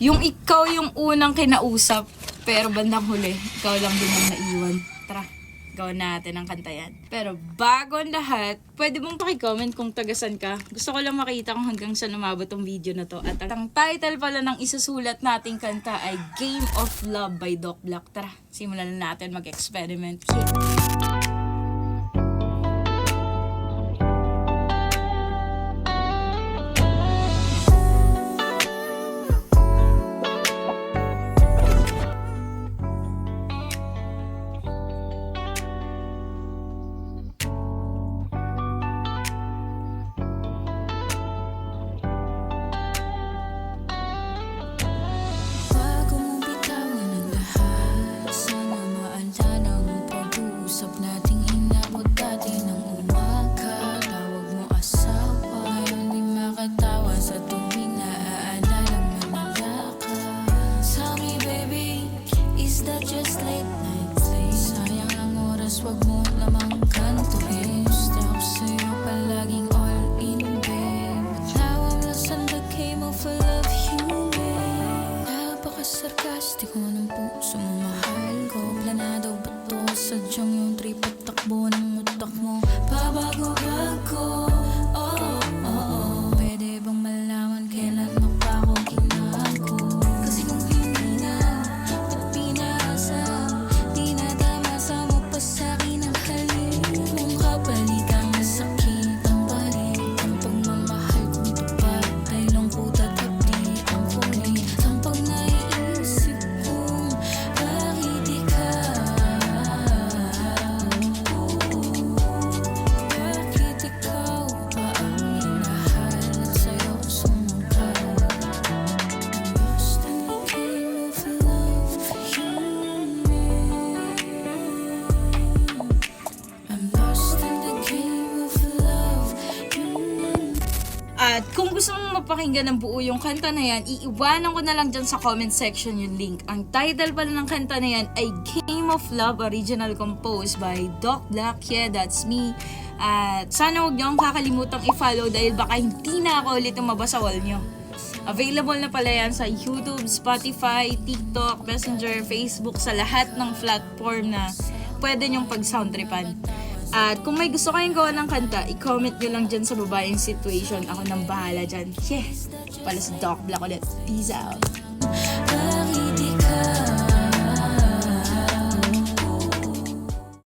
Yung ikaw yung unang kinausap, pero bandang huli, ikaw lang din ang naiwan. Tara, gawin natin ang kanta yan. Pero bago ang lahat, pwede mong paki-comment kung tagasan ka. Gusto ko lang makita kung hanggang saan umabot tong video na to. At ang title pala ng isusulat nating kanta ay Game of Love by Doc Black. Tara, simulan na natin mag-experiment. Wag mo lamang kantuhin. Gusto ko sa'yo palaging all in, babe. Now I'm lost in the game of love you, babe. Napaka-sarkastiko ng puso mo, mahal ko. Planado ba to? Sadyang yung trip at takbo ng utak mo. Pabago-bago, oh, oh, oh. Pwede bang malaman kailan mo pa ako ginago? Kasi kung hindi na at pinasa, di na tama sa mo pa sa'kin ang halik. Kung kapalitan masakit ang balik, ang pagmamahal kong tapat ay lungkot at hapdi ang kulit. Ang pag naiisip kong bakit ikaw, bakit ikaw pa ang minahal at sa'yo sumugal. Lost in the game of love, you and me. I'm lost in the game of love, you and me. At kung gusto mong mapakinggan ng buo yung kanta na yan, iiwanan ko na lang dyan sa comment section yung link. Ang title pala ng kanta na yan ay Game of Love, original composed by Doc Black. Yeah, that's me. At sana huwag niyo akong kakalimutang i-follow dahil baka hindi na ako ulit umabas sa wall niyo. Available na pala yan sa YouTube, Spotify, TikTok, Messenger, Facebook, sa lahat ng platform na pwede nyong pag-soundtripan. At kung may gusto kayong gawa ng kanta, i-comment nyo lang dyan sa baba yung situation. Ako nang bahala dyan. Yeah! Pala sa Doc Black ulit. Peace out!